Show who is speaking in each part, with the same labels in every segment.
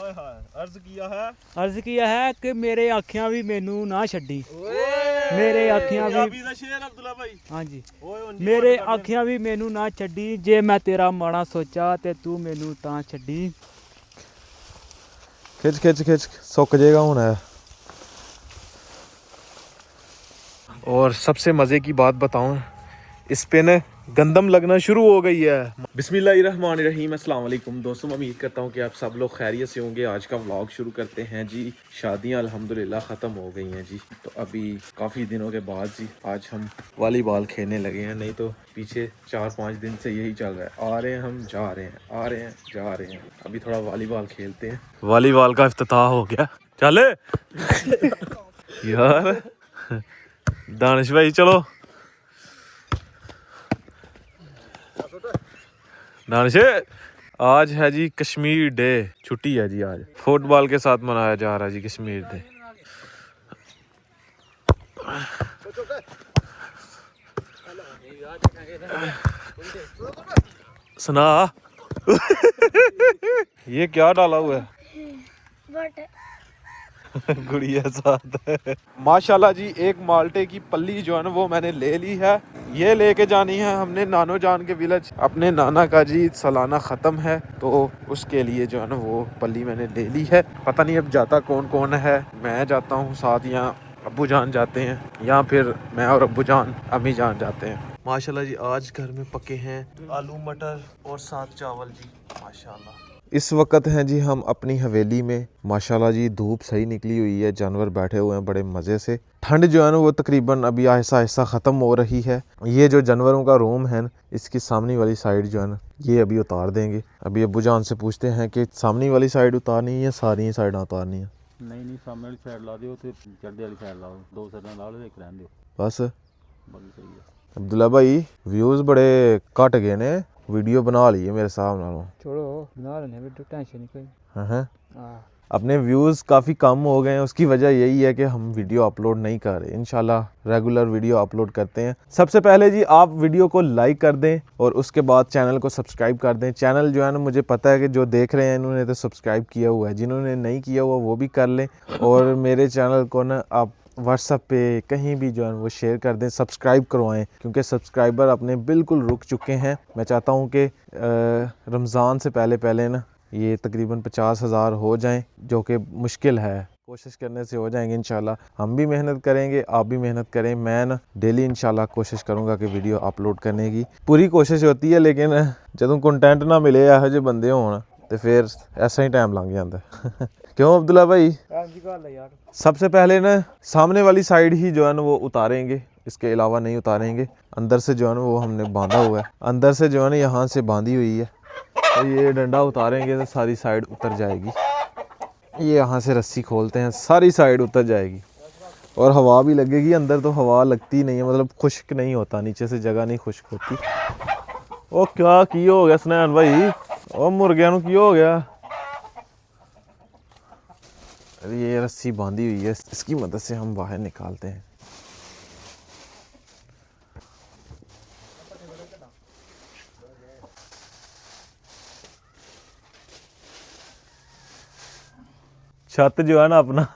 Speaker 1: अर्ज किया है कि मेरे आखियां भी मैनू ना छड्डी मेरे आखियां भी हाँ जी मेरे आखियां भी मैनू ना छड्डी जे मैं तेरा माड़ा सोचा ते तू मैनू तां छड्डी
Speaker 2: खिच खिच खिच सुक जाएगा हुण है। और सबसे मज़े की बात बताऊं, इस पे न गंदम लगना शुरू हो गई है। बिस्मिल्लाहिर्रहमानिर्रहीम, अस्सलाम वालेकुम दोस्तों, उम्मीद करता हूं कि आप सब लोग खैरियत से होंगे। आज का व्लॉग शुरू करते हैं जी। शादियां अल्हम्दुलिल्लाह ख़त्म हो गई हैं जी, तो अभी काफ़ी दिनों के बाद जी आज हम वॉलीबॉल खेलने लगे हैं। नहीं तो पीछे 4-5 दिन से यही चल रहा है, आ रहे हैं हम, जा रहे हैं, आ रहे हैं, जा रहे हैं। अभी थोड़ा वॉलीबॉल खेलते हैं। वॉलीबॉल का इफ्तिताह हो गया, चले यार दानिश भाई चलो। दानिश, आज है जी कश्मीर डे, छुट्टी है जी आज। फुटबॉल के साथ मनाया जा रहा है जी कश्मीर डे। सुना ये क्या डाला हुआ है? गुड़िया साथ है माशाल्लाह जी। एक माल्टे की पल्ली जो है ना वो मैंने ले ली है। ये लेके जानी है हमने नानो जान के विलेज। अपने नाना का जी सालाना ख़त्म है, तो उसके लिए जो है ना वो पल्ली मैंने ले ली है। पता नहीं अब जाता कौन कौन है, मैं जाता हूँ साथ या अब्बू जान जाते हैं, या फिर मैं और अब्बू जान अम्मी जान जाते हैं। माशाल्लाह जी आज घर में पके हैं आलू मटर और साथ चावल जी माशाल्लाह। इस वक्त हैं जी हम अपनी हवेली में। माशाल्लाह जी धूप सही निकली हुई है, जानवर बैठे हुए हैं बड़े मज़े से। ठंड जो है ना वो तकरीबन अभी आहिस्ता आहिस्ता ख़त्म हो रही है। ये जो जानवरों का रूम है ना, इसकी सामने वाली साइड जो है ना ये अभी उतार देंगे। अभी अब्बू जान से पूछते हैं कि सामने वाली साइड उतारनी है या सारी साइड उतारनी है।
Speaker 3: नहीं सामने वाली साइड ला दियो ते चढ़दे वाली साइड लाओ, दो साइडां ला लो, एक रहन दियो
Speaker 2: बस।
Speaker 3: बाकी सही है।
Speaker 2: अब्दुल्ला भाई व्यूज़ बड़े घट गए ने, वीडियो बना ली है मेरे हिसाब नालों।
Speaker 1: छोड़ो बना लेने वीडियो, टेंशन नहीं कोई।
Speaker 2: हाँ अपने व्यूज़ काफ़ी कम हो गए हैं, उसकी वजह यही है कि हम वीडियो अपलोड नहीं कर रहे। इंशाल्लाह रेगुलर वीडियो अपलोड करते हैं। सबसे पहले जी आप वीडियो को लाइक कर दें और उसके बाद चैनल को सब्सक्राइब कर दें। चैनल जो है ना मुझे पता है कि जो देख रहे हैं इन्होंने तो सब्सक्राइब किया हुआ है, जिन्होंने नहीं किया हुआ वो भी कर लें। और मेरे चैनल को ना आप व्हाट्सएप पे कहीं भी जो है वो शेयर कर दें, सब्सक्राइब करवाएं, क्योंकि सब्सक्राइबर अपने बिल्कुल रुक चुके हैं। मैं चाहता हूं कि रमज़ान से पहले ना ये तकरीबन 50,000 हो जाएं, जो कि मुश्किल है। कोशिश करने से हो जाएंगे इंशाल्लाह। हम भी मेहनत करेंगे, आप भी मेहनत करें। मैं ना डेली इंशाल्लाह कोशिश करूँगा कि वीडियो अपलोड करने की पूरी कोशिश होती है, लेकिन जदों कंटेंट ना मिले यहो ਜਿਹੇ बंदे होण तो फिर ऐसा ही टाइम लंघ जाता है। क्यों अब्दुल्ला भाई? सबसे पहले ना सामने वाली साइड ही जो है ना वो उतारेंगे, इसके अलावा नहीं उतारेंगे। अंदर से जो है ना वो हमने बांधा हुआ है, अंदर से जो है ना यहाँ से बांधी हुई है। तो ये डंडा उतारेंगे तो सारी साइड उतर जाएगी। ये यहाँ से रस्सी खोलते हैं, सारी साइड उतर जाएगी और हवा भी लगेगी। अंदर तो हवा लगती नहीं है, मतलब खुश्क नहीं होता, नीचे से जगह नहीं खुश्क होती। ओ क्या की हो गया सनैन भाई? ओ मुर्गियां नूं की हो गया? ये रस्सी बांधी हुई है, इसकी मदद से हम बाहर निकालते हैं। छत जो है ना अपना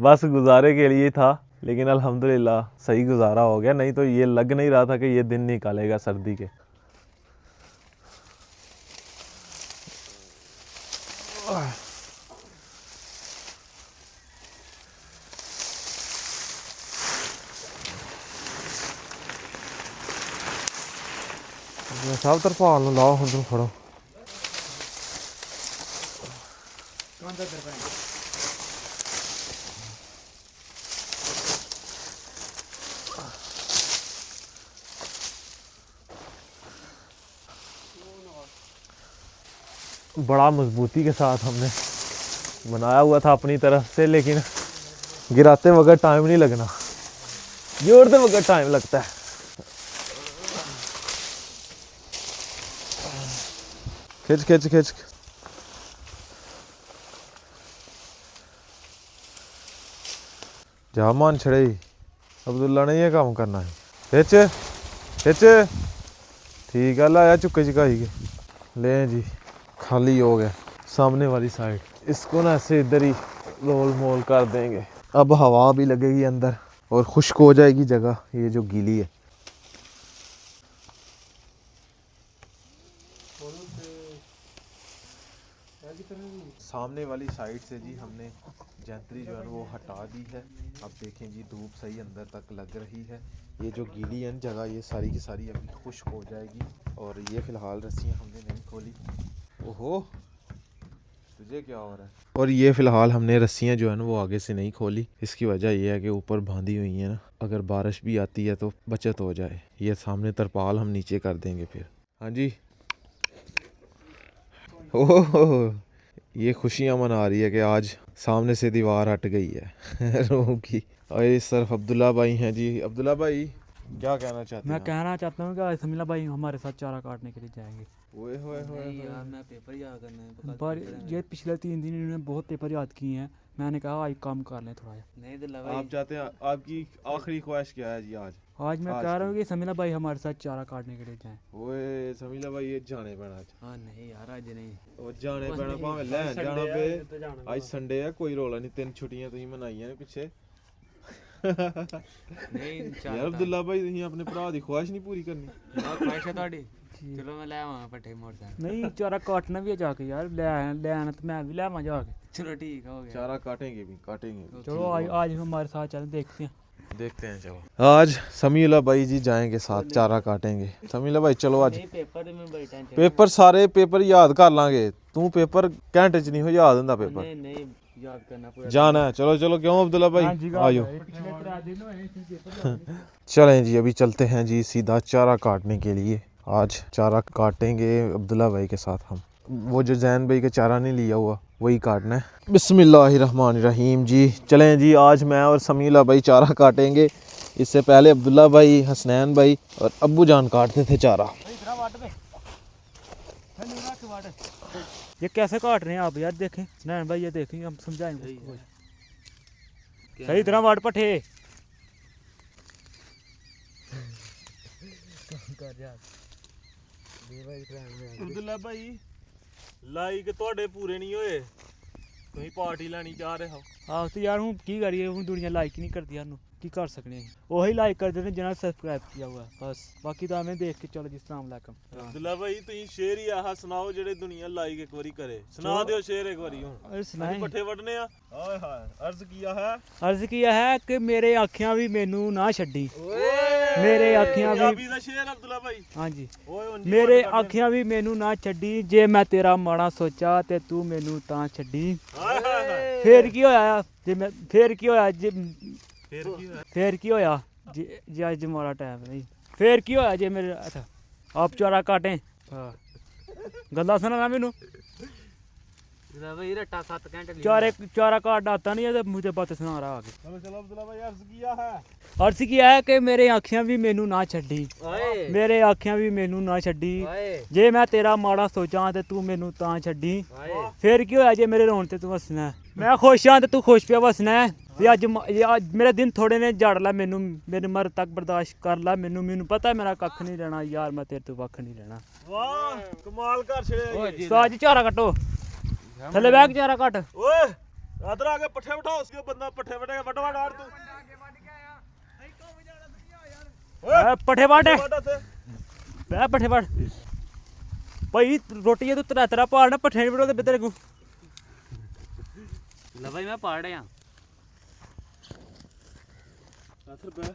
Speaker 2: बस गुजारे के लिए था, लेकिन अल्हम्दुलिल्लाह सही गुजारा हो गया। नहीं तो ये लग नहीं रहा था कि ये दिन निकालेगा सर्दी के। सब तरफाल लाओ, उधर फड़ो। बड़ा मजबूती के साथ हमने बनाया हुआ था अपनी तरफ से, लेकिन गिराते वक्त टाइम नहीं लगना, जोड़ते वक्त टाइम लगता है। खिंच खिंच खिंच। जा मान छड़े, अब्दुल्ला ने ये काम करना है। खिंच खिंच, ठीक है, लाया चुके चुकाई के ले जी, खाली हो गया। सामने वाली साइड। इसको ना ऐसे इधर ही रोल मोल कर देंगे। अब हवा भी लगेगी अंदर और खुश्क हो जाएगी जगह ये जो गीली है। सामने वाली साइड से जी हमने जंतरी जो है वो हटा दी है। अब देखें जी धूप सही अंदर तक लग रही है। ये जो गीली है जगह ये सारी की सारी अभी खुश्क हो जाएगी। और ये फ़िलहाल रस्सियाँ हमने नहीं खोली। ओहो तुझे क्या हो रहा है? और ये फ़िलहाल हमने रस्सियाँ जो है ना वो आगे से नहीं खोली। इसकी वजह ये है कि ऊपर बांधी हुई है ना, अगर बारिश भी आती है तो बचत हो जाए। ये सामने तरपाल हम नीचे कर देंगे फिर। हाँ जी। ओह ये खुशियाँ मना रही है कि आज सामने से दीवार हट गई है रूम की। और इस तरफ अब्दुल्ला भाई हैं जी। अब्दुल्ला भाई क्या कहना चाहते हैं?
Speaker 1: मैं कहना चाहता हूँ कि समीला भाई हमारे साथ चारा काटने के लिए जाएंगे।
Speaker 2: ओए होए होए
Speaker 4: यार मैं पेपर याद करना है
Speaker 1: पर ये पिछले 3 दिन इन्होंने बहुत पेपर याद किए हैं। मैंने कहा आज काम कर लें थोड़ा।
Speaker 4: नहीं तो
Speaker 2: आप चाहते हैं, आपकी आखिरी ख्वाहिश क्या है जी आज?
Speaker 1: आज मैं कह रहा हूँ कि समीला भाई हमारे साथ चारा काटने के लिए जाएं।
Speaker 2: ओए समीला भाई ये जाने पैना आज।
Speaker 4: हाँ नहीं यार आज नहीं
Speaker 2: ਉਹ ਜਾਣੇ ਪੈਣਾ ਭਾਵੇਂ ਲੈਣ ਜਾਣਾ ਪਏ। ਅੱਜ ਸੰਡੇ ਆ ਕੋਈ ਰੋਲਾ ਨਹੀਂ। 3 ਛੁੱਟੀਆਂ ਤੁਸੀਂ ਮਨਾਈਆਂ ਨੇ ਪਿੱਛੇ।
Speaker 4: नहीं
Speaker 2: ਯਾਰ ਅਬਦੁੱਲਾ ਭਾਈ ਤੁਸੀਂ ਆਪਣੇ ਭਰਾ ਦੀ ਖੁਆਇਸ਼ ਨਹੀਂ ਪੂਰੀ ਕਰਨੀ?
Speaker 4: और ख्वाहिश है थोड़ी चलो मैं ले आवांगा पट्ठे मोटरसाइकिल।
Speaker 1: नहीं चारा काटना भी है जाके यार। ले आना तो मैं भी ले आवा जाके।
Speaker 4: चलो ठीक है हो गया।
Speaker 2: चारा काटेंगे भी काटेंगे भी।
Speaker 1: चलो आज हमारे साथ चलें देखते हैं।
Speaker 2: देखते हैं चलो। आज समीला भाई जी जाएंगे साथ चारा काटेंगे। समीला भाई चलो आज
Speaker 4: नहीं पेपर में बड़ी टेंशन।
Speaker 2: पेपर सारे पेपर याद कर लांगे। तू पेपर घंटे च नहीं हो याद होंदा पेपर।
Speaker 4: नहीं नहीं याद करना पूरा
Speaker 2: जाना है चलो चलो। क्यों अब्दुल्ला भाई आयो। चलें जी अभी चलते हैं जी सीधा चारा काटने के लिए। आज चारा काटेंगे अब्दुल्ला भाई के साथ हम। वो जो जैन भाई का चारा नहीं लिया हुआ वही काटना है। बिस्मिल्लाहिर्रहमानिर्रहीम जी। चलें जी आज मैं और समीला भाई चारा काटेंगे। इससे पहले अब्दुल्ला भाई, हसनैन भाई और अब्बू जान काटते थे चारा।
Speaker 1: ये कैसे काट रहे हैं आप यार? देखें नैन भाई ये देखें हम समझाएंगे। सही तरह वाट पठे।
Speaker 2: ਅਬਦੁੱਲਾ ਭਾਈ ਲਾਈਕ ਤੁਹਾਡੇ ਪੂਰੇ ਨਹੀਂ ਹੋਏ। ਤੁਸੀਂ ਪਾਰਟੀ ਲੈਣੀ ਚਾਹ ਰਹੇ ਹੋ।
Speaker 1: ਆਹ ਤੇ ਯਾਰ ਹੁਣ ਕੀ ਕਰੀਏ? ਹੁਣ ਦੁਨੀਆ ਲਾਈਕ ਨਹੀਂ ਕਰਦੀ ਸਾਨੂੰ। ਕੀ ਕਰ सकते हैं? वही लाइक कर देते हैं जिन्होंने सब्सक्राइब किया हुआ है बस। बाकी तो हमें देख के चलो जी। अस्सलाम वालेकुम।
Speaker 2: ਅਬਦੁੱਲਾ ਭਾਈ ਤੁਸੀਂ ਸ਼ੇਰ ਹੀ ਆਹ ਸੁਣਾਓ ਜਿਹੜੇ ਦੁਨੀਆ ਲਾਈਕ ਇੱਕ ਵਾਰੀ ਕਰੇ। ਸੁਣਾ ਦਿਓ ਸ਼ੇਰ ਇੱਕ ਵਾਰੀ ਹੁਣ।
Speaker 1: अरे सुनाए।
Speaker 2: ਪੱਠੇ ਵੱਢਨੇ ਆ। ਹਾਏ ਹਾਏ ਅਰਜ਼ ਕੀਆ ਹੈ।
Speaker 1: अर्ज किया है कि मेरे आँखियाँ भी मैनू ना छड्डी। मेरे आँखियाँ भी।
Speaker 2: ਪੰਜਾਬੀ ਦਾ ਸ਼ੇਰ ਅਬਦੁੱਲਾ ਭਾਈ।
Speaker 1: हाँ जी।
Speaker 2: ਓਏ ਉਂਝ
Speaker 1: मेरे आँखियाँ भी मैनू ना छड्डी जे मैं तेरा माड़ा सोचा ते तू मैनू तां छड्डी।
Speaker 2: ਹਾਏ ਹਾਏ ਹਾਏ।
Speaker 1: फिर की होया जे मैं फिर की होया जे
Speaker 2: ਫੇਰ ਕੀ ਹੋਇਆ?
Speaker 1: फिर की होया जे अज माड़ा टाइम नहीं। फिर की होया जे मेरे अच्छा आप चारा काटें। हाँ गल्ला सुना ना मैनू।
Speaker 4: भाई रट्टा 7 घंटे
Speaker 1: चारा काट आता नहीं है तो मुझे बातें सुना रहा आगे।
Speaker 2: ਚਲੋ ਚਲੋ ਅਬਦੁੱਲਾ ਭਾਈ ਅਰਜ਼ ਕੀਆ ਹੈ।
Speaker 1: अर्ज किया है कि मेरे आँखियाँ भी मैनू ना छड्डी।
Speaker 4: ओए
Speaker 1: मेरे आँखियाँ भी मैनू ना छड्डी
Speaker 4: ओए
Speaker 1: जे मैं तेरा माड़ा सोचा ते तू मैनू तां छड्डी।
Speaker 4: ओए
Speaker 1: फिर की होया जे मेरे रोन ते तू हसना है। मैं खुश हाँ ते तू खुश पिया हसना है। ते अज मेरे दिन थोड़े ने जड़ ला मैनू। मेरी मर तक बर्दाश्त कर ला मैनू। मैनू पता है मेरा कख नहीं रहना यार। मैं तेरे तो कख नहीं रहना।
Speaker 2: ਵਾਹ ਕਮਾਲ ਕਰ ਛੜਿਆ।
Speaker 1: तो आज चारा कटो थले बैग चारा कट।
Speaker 2: ਓਏ ਇਧਰ ਆ ਕੇ ਪੱਠੇ ਬਿਠਾਓ। ਉਸਕੇ ਬੰਦਾ ਪੱਠੇ ਵਟੇਗਾ। ਵਟਵਾ ਡਾੜ ਤੂੰ।
Speaker 1: पठे वाट है
Speaker 2: ਵਟਾ ਤੇ
Speaker 1: बह पठे वाट भाई रोटी है तू तेरा तेरा पाड़ना पठे नहीं बड़ो तेरे को।
Speaker 4: ला भाई मैं पढ़ रहा।
Speaker 2: ਇਧਰ ਬੈ।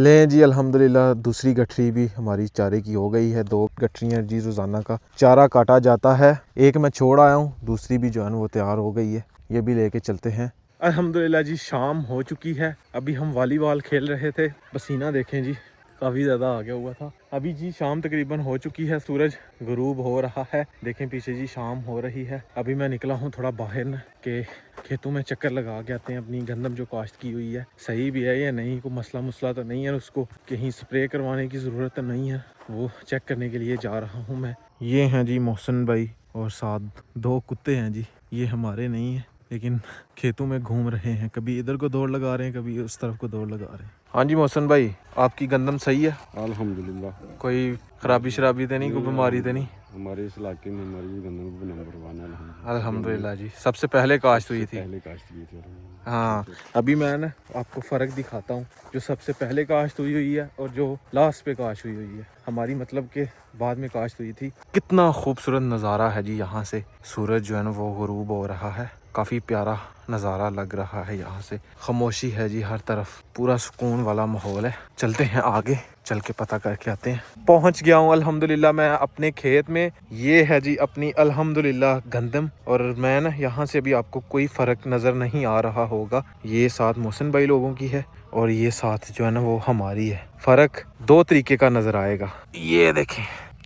Speaker 2: लें जी अल्हम्दुलिल्लाह दूसरी गठरी भी हमारी चारे की हो गई है। 2 गठरियाँ जी रोज़ाना का चारा काटा जाता है। एक मैं छोड़ आया हूँ, दूसरी भी जो है ना वो तैयार हो गई है। ये भी लेके चलते हैं। अल्हम्दुलिल्लाह जी शाम हो चुकी है। अभी हम वॉलीबॉल खेल रहे थे। पसीना देखें जी काफ़ी ज़्यादा आ गया हुआ था। अभी जी शाम तकरीबन हो चुकी है। सूरज गुरूब हो रहा है। देखें पीछे जी शाम हो रही है। अभी मैं निकला हूँ थोड़ा बाहर न के खेतों में चक्कर लगा के आते हैं। अपनी गंदम जो काश्त की हुई है सही भी है या नहीं, कोई मसला मुसला तो नहीं है, उसको कहीं स्प्रे करवाने की ज़रूरत तो नहीं है, वो चेक करने के लिए जा रहा हूँ मैं। ये हैं जी मोहसिन भाई और साथ 2 कुत्ते हैं जी। ये हमारे नहीं हैं, लेकिन खेतों में घूम रहे हैं, कभी इधर को दौड़ लगा रहे हैं, कभी उस तरफ को दौड़ लगा रहे हैं। हाँ जी मोहसिन भाई, आपकी गंदम सही है?
Speaker 3: अल्हम्दुलिल्लाह।
Speaker 2: कोई खराबी शराबी तो नहीं, कोई बीमारी तो नहीं?
Speaker 3: हमारे इस इलाके में हमारी गंदम नंबर 1 है
Speaker 2: अल्हम्दुलिल्लाह जी। सबसे पहले काश्त हुई थी?
Speaker 3: पहले काश्त हुई थी।
Speaker 2: हाँ, अभी मैं ना आपको फ़र्क दिखाता हूँ, जो सबसे पहले काश्त हुई है और जो लास्ट पे काश्त हुई है। हमारी मतलब के बाद में काश्त हुई थी। कितना खूबसूरत नज़ारा है जी यहाँ से। सूरज जो है ना वो गुरूब हो रहा है, काफ़ी प्यारा नज़ारा लग रहा है यहाँ से। खामोशी है जी हर तरफ, पूरा सुकून वाला माहौल है। चलते हैं आगे, चल के पता करके आते हैं। पहुँच गया हूँ अल्हम्दुलिल्लाह मैं अपने खेत में। ये है जी अपनी अल्हम्दुलिल्लाह गंदम, और मैं ना यहाँ से भी आपको कोई फ़र्क नज़र नहीं आ रहा होगा। ये साथ मोहसिन भाई लोगों की है और ये साथ जो है ना वो हमारी है। फ़र्क दो तरीके का नज़र आएगा। ये देखें,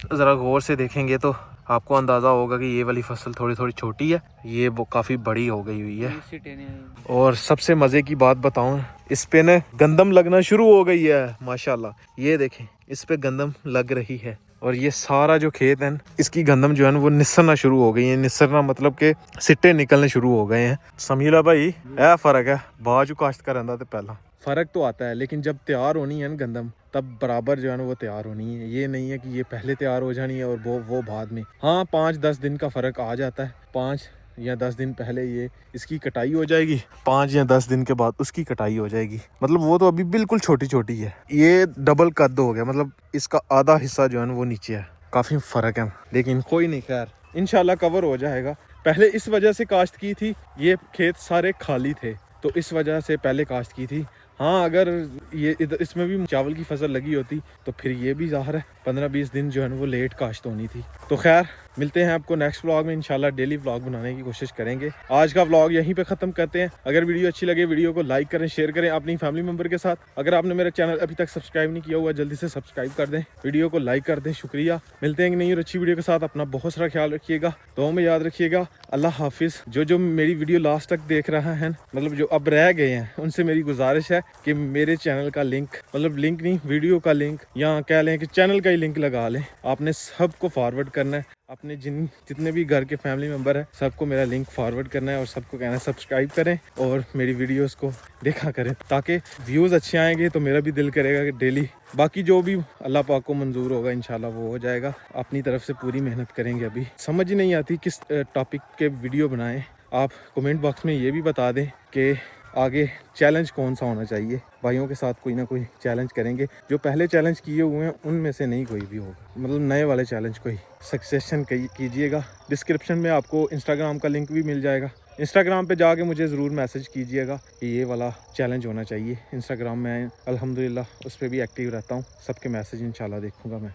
Speaker 2: ज़रा गौर से देखेंगे तो आपको अंदाज़ा होगा कि ये वाली फसल थोड़ी थोड़ी छोटी है, ये वो काफ़ी बड़ी हो गई हुई है। और सबसे मज़े की बात बताऊं, इस पे ना गंदम लगना शुरू हो गई है माशाल्लाह। ये देखें, इस पे गंदम लग रही है और ये सारा जो खेत है इसकी गंदम जो है ना वो निसरना शुरू हो गई है। निसरना मतलब के सिट्टे निकलने शुरू हो गए हैं। समीला भाई, यह फ़र्क है बाजू काश्त का रहता तो पहला फ़र्क तो आता है, लेकिन जब तैयार होनी है ना गंदम, तब बराबर जो है ना वो तैयार होनी है। ये नहीं है कि ये पहले तैयार हो जानी है और वो बाद में। हाँ, 5-10 दिन का फ़र्क आ जाता है। 5 या 10 दिन पहले ये इसकी कटाई हो जाएगी, 5 या 10 दिन के बाद उसकी कटाई हो जाएगी। मतलब वो तो अभी बिल्कुल छोटी छोटी है, ये डबल कद हो गया, मतलब इसका आधा हिस्सा जो है ना वो नीचे है। काफ़ी फ़र्क है, लेकिन कोई नहीं, खैर इंशाल्लाह कवर हो जाएगा। पहले इस वजह से काश्त की थी, ये खेत सारे खाली थे तो इस वजह से पहले काश्त की थी। हाँ, अगर ये इसमें भी चावल की फसल लगी होती तो फिर ये भी ज़ाहिर है 15-20 दिन जो है ना वो लेट काश्त होनी थी। तो खैर मिलते हैं आपको नेक्स्ट व्लॉग में। इंशाल्लाह डेली व्लॉग बनाने की कोशिश करेंगे। आज का व्लॉग यहीं पे ख़त्म करते हैं। अगर वीडियो अच्छी लगे वीडियो को लाइक करें, शेयर करें अपनी फैमिली मेम्बर के साथ। अगर आपने मेरा चैनल अभी तक सब्सक्राइब नहीं किया हुआ, जल्दी से सब्सक्राइब कर दें, वीडियो को लाइक कर दें। शुक्रिया। मिलते हैं नई और अच्छी वीडियो के साथ। अपना बहुत सारा ख्याल रखिएगा, दुआ में याद रखिएगा। अल्लाह हाफिज़। जो मेरी वीडियो लास्ट तक देख रहा है, मतलब जो अब रह गए हैं, उनसे मेरी गुजारिश है कि मेरे चैनल का लिंक, मतलब लिंक नहीं, वीडियो का लिंक, या कह लें कि चैनल का ही लिंक लगा लें। आपने सबको फॉरवर्ड करना है, अपने जितने भी घर के फैमिली मेम्बर है सबको मेरा लिंक फॉरवर्ड करना है और सबको कहना है सब्सक्राइब करें और मेरी वीडियोस को देखा करें, ताकि व्यूज़ अच्छे आएंगे तो मेरा भी दिल करेगा कि डेली, बाकी जो भी अल्लाह पाक को मंजूर होगा इंशाल्लाह वो हो जाएगा। अपनी तरफ से पूरी मेहनत करेंगे। अभी समझ ही नहीं आती किस टॉपिक के वीडियो बनाएं। आप कमेंट बॉक्स में ये भी बता दें कि आगे चैलेंज कौन सा होना चाहिए। भाइयों के साथ कोई ना कोई चैलेंज करेंगे। जो पहले चैलेंज किए हुए हैं उनमें से नहीं कोई भी होगा, मतलब नए वाले चैलेंज कोई सक्सेशन कीजिएगा। डिस्क्रिप्शन में आपको इंस्टाग्राम का लिंक भी मिल जाएगा। इंस्टाग्राम पे जाके मुझे ज़रूर मैसेज कीजिएगा कि ये वाला चैलेंज होना चाहिए। इंस्टाग्राम में अल्हम्दुलिल्लाह उस पर भी एक्टिव रहता हूँ, सबके मैसेज इंशाल्लाह देखूँगा मैं।